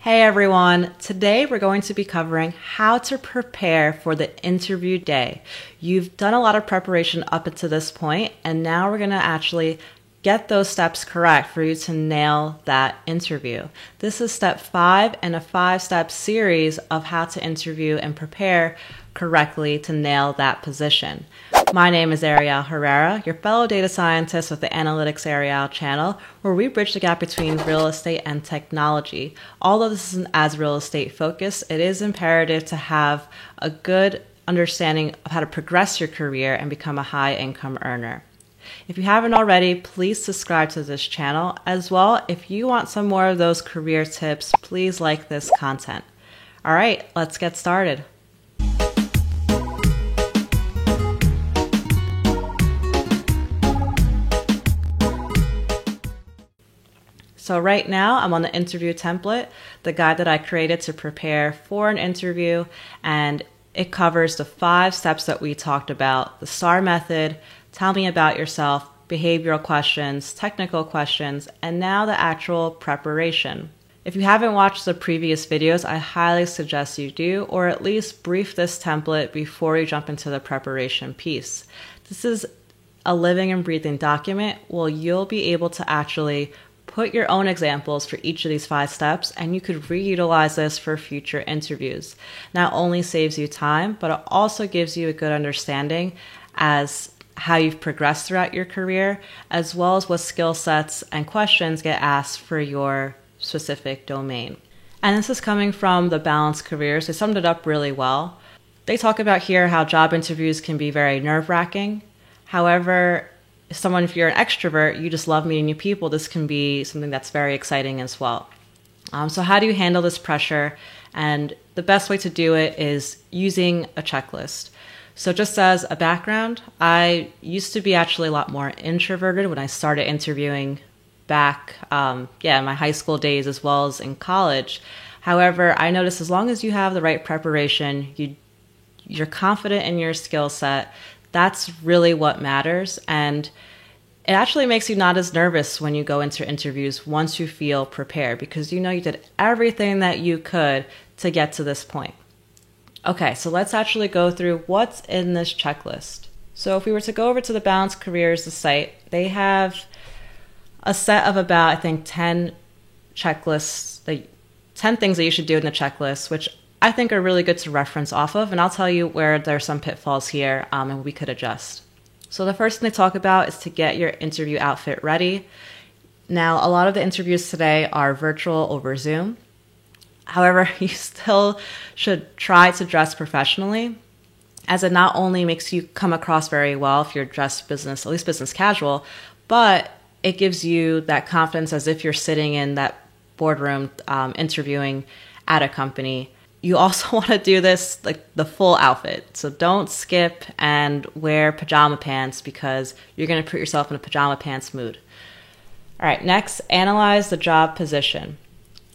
Hey everyone, today we're going to be covering how to prepare for the interview day. You've done a lot of preparation up until this point, and now we're going to actually get those steps correct for you to nail that interview. This is step 5 in a 5-step series of how to interview and prepare correctly to nail that position. My name is Ariel Herrera, your fellow data scientist with the Analytics Ariel channel, where we bridge the gap between real estate and technology. Although this isn't as real estate focused, it is imperative to have a good understanding of how to progress your career and become a high income earner. If you haven't already, please subscribe to this channel. As well, if you want some more of those career tips, please like this content. All right, let's get started. So right now I'm on the interview template, the guide that I created to prepare for an interview, and it covers the 5 steps that we talked about: the STAR method, tell me about yourself, behavioral questions, technical questions, and now the actual preparation. If you haven't watched the previous videos, I highly suggest you do, or at least brief this template before you jump into the preparation piece. This is a living and breathing document where you'll be able to actually put your own examples for each of these 5 steps, and you could reutilize this for future interviews. Not only saves you time, but it also gives you a good understanding as how you've progressed throughout your career, as well as what skill sets and questions get asked for your specific domain. And this is coming from the Balanced Careers. They summed it up really well. They talk about here how job interviews can be very nerve-wracking. However, if you're an extrovert, you just love meeting new people, this can be something that's very exciting as well. So how do you handle this pressure? And the best way to do it is using a checklist. So just as a background, I used to be actually a lot more introverted when I started interviewing back in my high school days as well as in college. However, I noticed as long as you have the right preparation, you're confident in your skill set, that's really what matters. And it actually makes you not as nervous when you go into interviews once you feel prepared, because you know you did everything that you could to get to this point. Okay, so let's actually go through what's in this checklist. So if we were to go over to the Balanced Careers, the site, they have a set of about, 10 checklists, 10 things that you should do in the checklist, which I think are really good to reference off of, and I'll tell you where there are some pitfalls here and we could adjust. So the first thing they talk about is to get your interview outfit ready. Now, a lot of the interviews today are virtual over Zoom. However, you still should try to dress professionally, as it not only makes you come across very well if you're dressed business, at least business casual, but it gives you that confidence as if you're sitting in that boardroom interviewing at a company. You also want to do this like the full outfit. So don't skip and wear pajama pants, because you're going to put yourself in a pajama pants mood. All right, next, analyze the job position.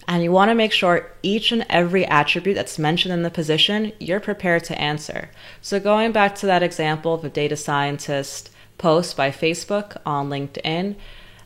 And you want to make sure each and every attribute that's mentioned in the position, you're prepared to answer. So going back to that example of a data scientist post by Facebook on LinkedIn,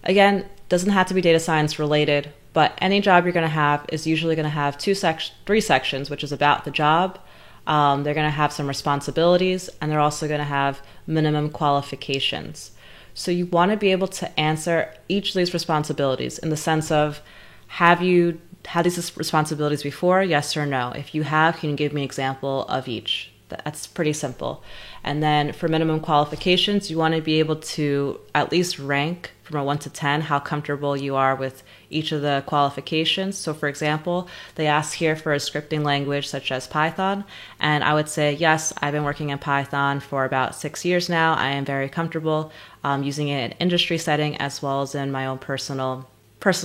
again, doesn't have to be data science related, but any job you're going to have is usually going to have 3 sections, which is about the job. They're going to have some responsibilities, and they're also going to have minimum qualifications. So you want to be able to answer each of these responsibilities in the sense of, have you had these responsibilities before? Yes or no? If you have, can you give me an example of each? That's pretty simple. And then for minimum qualifications, you want to be able to at least rank from a 1 to 10 how comfortable you are with each of the qualifications. So for example, they ask here for a scripting language such as Python, and I would say, yes, I've been working in Python for about 6 years now. I am very comfortable using it in an industry setting as well as in my own personal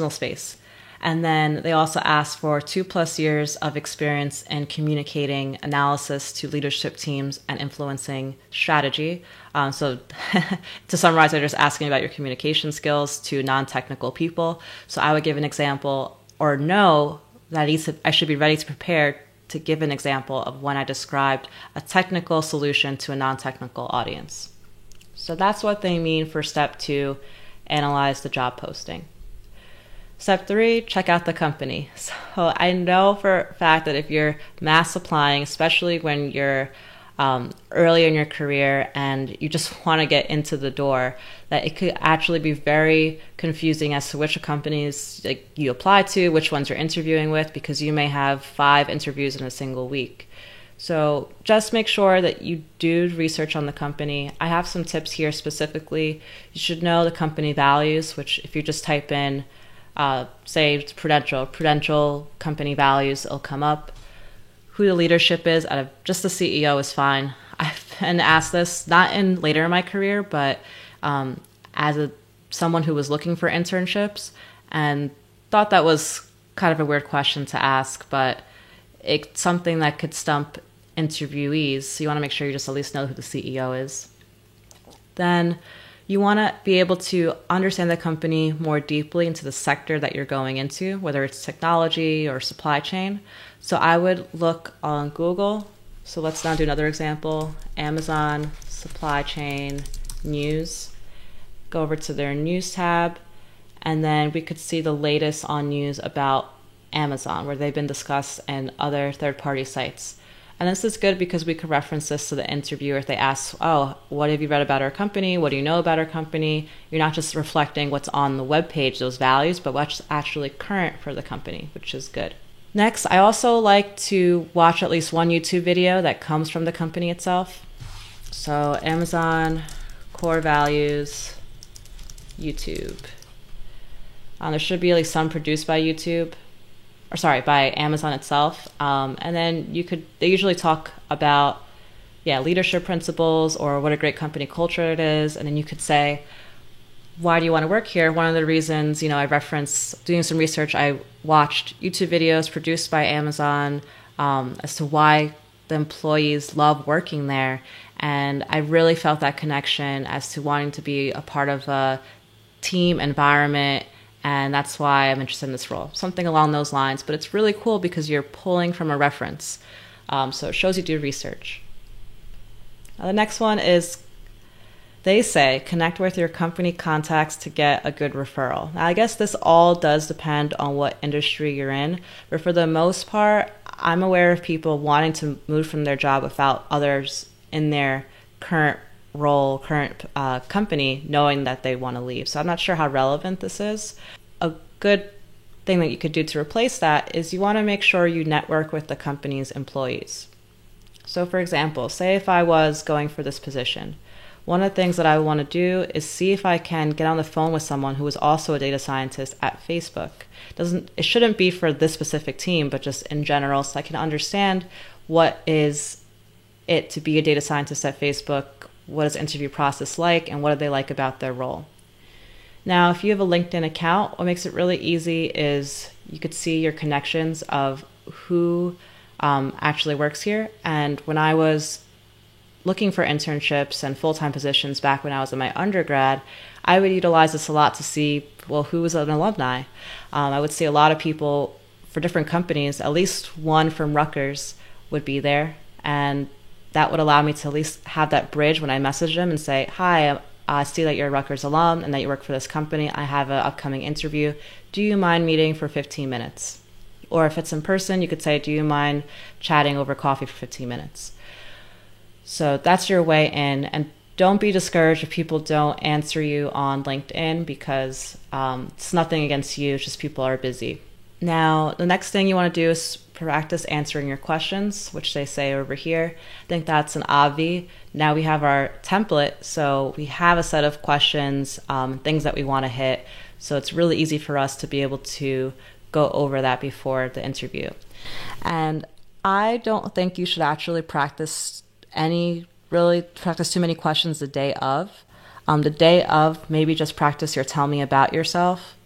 space. And then they also ask for 2+ years of experience in communicating analysis to leadership teams and influencing strategy. So to summarize, they're just asking about your communication skills to non-technical people. So I would give an example, or know that I should be ready to prepare to give an example of when I described a technical solution to a non-technical audience. So that's what they mean for step 2, analyze the job posting. Step 3, check out the company. So I know for a fact that if you're mass applying, especially when you're early in your career and you just want to get into the door, that it could actually be very confusing as to which companies you apply to, which ones you're interviewing with, because you may have 5 interviews in a single week. So just make sure that you do research on the company. I have some tips here specifically. You should know the company values, which if you just type in, say Prudential company values, it'll come up. Who the leadership is, out of just the CEO is fine. I've been asked this, not in later in my career, but as someone who was looking for internships, and thought that was kind of a weird question to ask, but it's something that could stump interviewees. So you want to make sure you just at least know who the CEO is. Then you want to be able to understand the company more deeply into the sector that you're going into, whether it's technology or supply chain. So I would look on Google. So let's now do another example. Amazon supply chain news. Go over to their news tab, and then we could see the latest on news about Amazon, where they've been discussed in other third-party sites. And this is good because we could reference this to the interviewer if they ask, oh, what have you read about our company? What do you know about our company? You're not just reflecting what's on the webpage, those values, but what's actually current for the company, which is good. Next, I also like to watch at least one YouTube video that comes from the company itself. So Amazon, core values, YouTube. There should be at least some produced by YouTube. Or sorry, by Amazon itself. And then they usually talk about, leadership principles or what a great company culture it is. And then you could say, why do you want to work here? One of the reasons, I referenced doing some research, I watched YouTube videos produced by Amazon as to why the employees love working there. And I really felt that connection as to wanting to be a part of a team environment. And that's why I'm interested in this role. Something along those lines. But it's really cool because you're pulling from a reference. So it shows you do research. Now, the next one is, they say, connect with your company contacts to get a good referral. Now, I guess this all does depend on what industry you're in. But for the most part, I'm aware of people wanting to move from their job without others in their current role, current company, knowing that they want to leave. So I'm not sure how relevant this is. A good thing that you could do to replace that is you want to make sure you network with the company's employees. So for example, say if I was going for this position, one of the things that I want to do is see if I can get on the phone with someone who is also a data scientist at Facebook. It shouldn't be for this specific team, but just in general, so I can understand what is it to be a data scientist at Facebook. What is the interview process like, and what do they like about their role? Now, if you have a LinkedIn account, what makes it really easy is you could see your connections of who actually works here. And when I was looking for internships and full-time positions back when I was in my undergrad, I would utilize this a lot to see, who was an alumni. I would see a lot of people for different companies, at least one from Rutgers would be there, and that would allow me to at least have that bridge when I message them and say, hi, I see that you're a Rutgers alum and that you work for this company. I have an upcoming interview. Do you mind meeting for 15 minutes? Or if it's in person, you could say, do you mind chatting over coffee for 15 minutes? So that's your way in. And don't be discouraged if people don't answer you on LinkedIn, because it's nothing against you. It's just people are busy. Now, the next thing you want to do is practice answering your questions, which they say over here. I think that's an obvi. Now we have our template, so we have a set of questions, things that we want to hit. So it's really easy for us to be able to go over that before the interview. And I don't think you should actually practice too many questions the day of. The day of, maybe just practice your tell me about yourself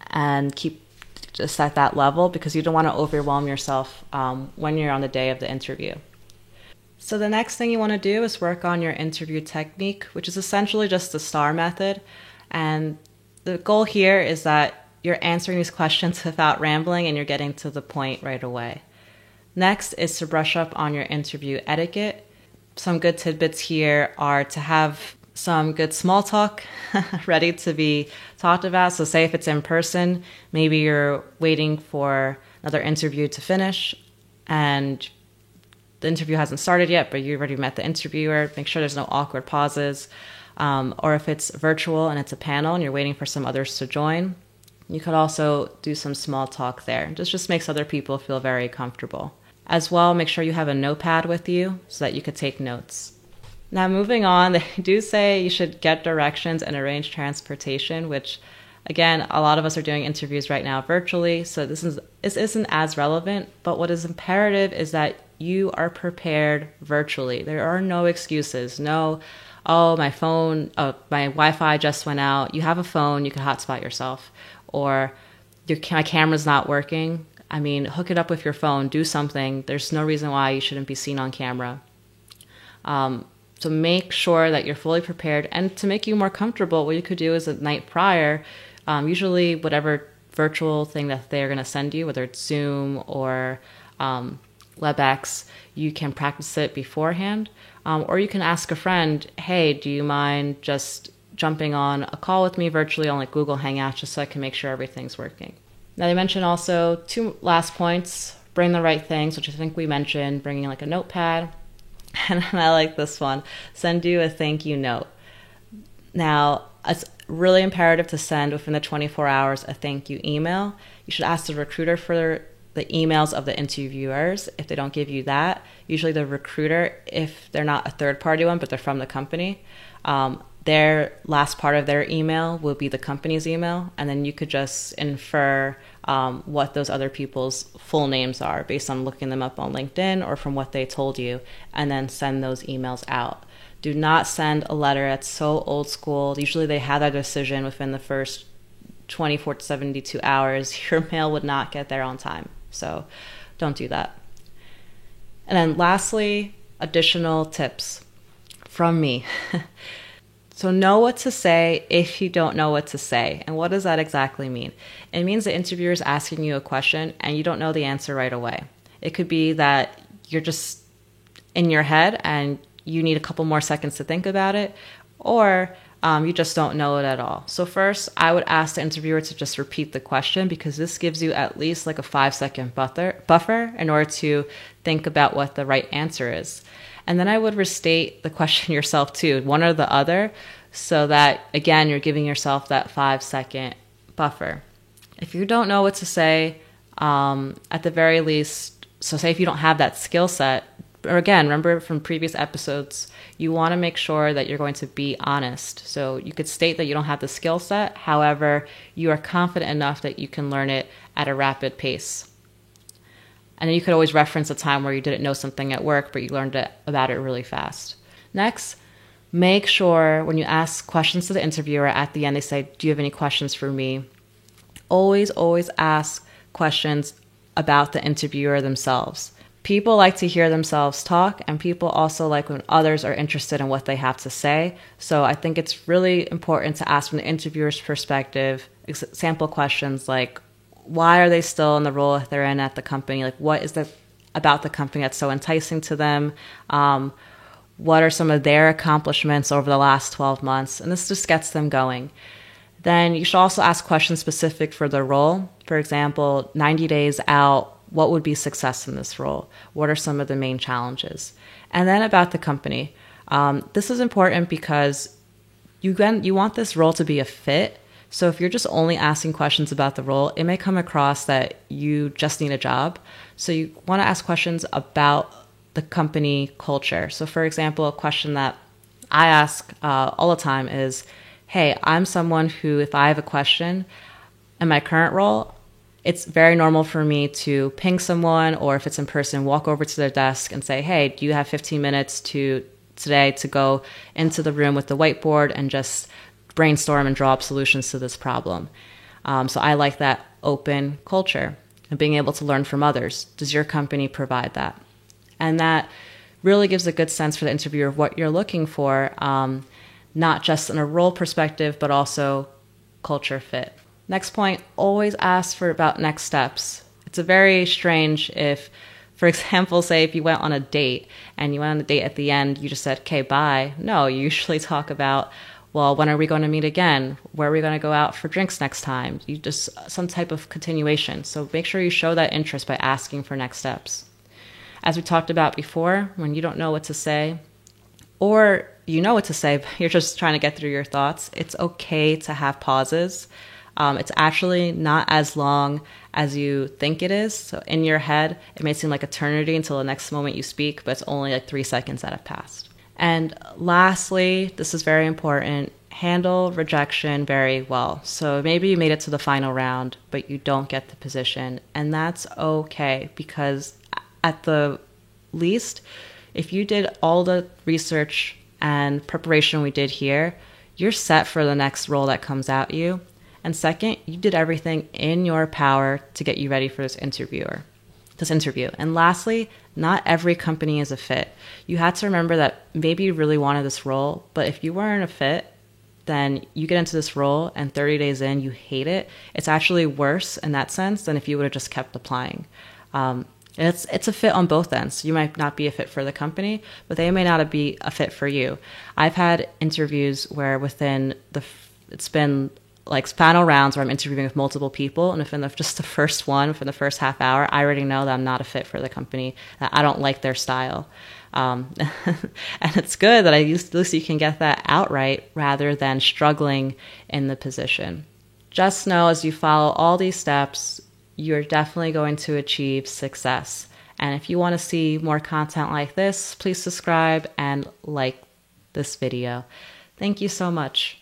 and keep just at that level, because you don't want to overwhelm yourself when you're on the day of the interview. So the next thing you want to do is work on your interview technique, which is essentially just the STAR method. And the goal here is that you're answering these questions without rambling and you're getting to the point right away. Next is to brush up on your interview etiquette. Some good tidbits here are to have some good small talk ready to be talked about. So say if it's in person, maybe you're waiting for another interview to finish and the interview hasn't started yet, but you already met the interviewer. Make sure there's no awkward pauses. Or if it's virtual and it's a panel and you're waiting for some others to join, you could also do some small talk there. This just makes other people feel very comfortable. As well, make sure you have a notepad with you so that you could take notes. Now, moving on, they do say you should get directions and arrange transportation, which, again, a lot of us are doing interviews right now virtually, so this isn't as relevant. But what is imperative is that you are prepared virtually. There are no excuses. No, oh, my Wi-Fi just went out. You have a phone, you can hotspot yourself. Or my camera's not working. I mean, hook it up with your phone, do something. There's no reason why you shouldn't be seen on camera. So make sure that you're fully prepared. And to make you more comfortable, what you could do is the night prior, usually whatever virtual thing that they're going to send you, whether it's Zoom or WebEx, you can practice it beforehand. Or you can ask a friend, hey, do you mind just jumping on a call with me virtually on like Google Hangouts just so I can make sure everything's working. Now they mentioned also 2 last points, bring the right things, which I think we mentioned, bringing like a notepad. And I like this one, send you a thank you note. Now, it's really imperative to send within the 24 hours a thank you email. You should ask the recruiter for the emails of the interviewers. If they don't give you that, usually the recruiter, if they're not a third-party one, but they're from the company, their last part of their email will be the company's email, and then you could just infer what those other people's full names are based on looking them up on LinkedIn or from what they told you, and then send those emails out. Do not send a letter that's so old school. Usually they have that decision within the first 24 to 72 hours. Your mail would not get there on time, so don't do that. And then lastly, additional tips from me. So know what to say if you don't know what to say. And what does that exactly mean? It means the interviewer is asking you a question and you don't know the answer right away. It could be that you're just in your head and you need a couple more seconds to think about it, or you just don't know it at all. So first, I would ask the interviewer to just repeat the question, because this gives you at least like a 5-second buffer in order to think about what the right answer is. And then I would restate the question yourself too, one or the other, so that, again, you're giving yourself that 5-second buffer. If you don't know what to say, at the very least, so say if you don't have that skill set, or again, remember from previous episodes, you want to make sure that you're going to be honest. So you could state that you don't have the skill set, however, you are confident enough that you can learn it at a rapid pace. And then you could always reference a time where you didn't know something at work, but you learned about it really fast. Next, make sure when you ask questions to the interviewer at the end, they say, do you have any questions for me? Always ask questions about the interviewer themselves. People like to hear themselves talk, and people also like when others are interested in what they have to say. So I think it's really important to ask from the interviewer's perspective, sample questions like, why are they still in the role if they're in at the company? Like, what is about the company that's so enticing to them? What are some of their accomplishments over the last 12 months? And this just gets them going. Then you should also ask questions specific for the role. For example, 90 days out, what would be success in this role? What are some of the main challenges? And then about the company. This is important because you want this role to be a fit. So if you're just only asking questions about the role, it may come across that you just need a job. So you want to ask questions about the company culture. So for example, a question that I ask all the time is, hey, I'm someone who, if I have a question in my current role, it's very normal for me to ping someone, or if it's in person, walk over to their desk and say, hey, do you have 15 minutes today to go into the room with the whiteboard and just brainstorm and draw up solutions to this problem? So I like that open culture and being able to learn from others. Does your company provide that? And that really gives a good sense for the interviewer of what you're looking for, not just in a role perspective, but also culture fit. Next point, always ask about next steps. It's a very strange if For example, say if you went on a date and you went on a date at the end, you just said, okay, bye. No, you usually talk about, well, when are we going to meet again? Where are we going to go out for drinks next time? You just some type of continuation. So make sure you show that interest by asking for next steps. As we talked about before, when you don't know what to say, or you know what to say, but you're just trying to get through your thoughts, it's okay to have pauses. It's actually not as long as you think it is. So in your head, it may seem like eternity until the next moment you speak, but it's only like 3 seconds that have passed. And lastly, this is very important, handle rejection very well. So maybe you made it to the final round, but you don't get the position. And that's okay, because at the least, if you did all the research and preparation we did here, you're set for the next role that comes at you. And second, you did everything in your power to get you ready for this interview. And lastly, not every company is a fit. You had to remember that maybe you really wanted this role, but if you weren't a fit, then you get into this role and 30 days in, you hate it. It's actually worse in that sense than if you would have just kept applying. It's a fit on both ends. You might not be a fit for the company, but they may not be a fit for you. I've had interviews where it's been like final rounds where I'm interviewing with multiple people, and if in just the first one, within the first half hour, I already know that I'm not a fit for the company, that I don't like their style. And it's good that at least you can get that outright rather than struggling in the position. Just know as you follow all these steps, you're definitely going to achieve success. And if you want to see more content like this, please subscribe and like this video. Thank you so much.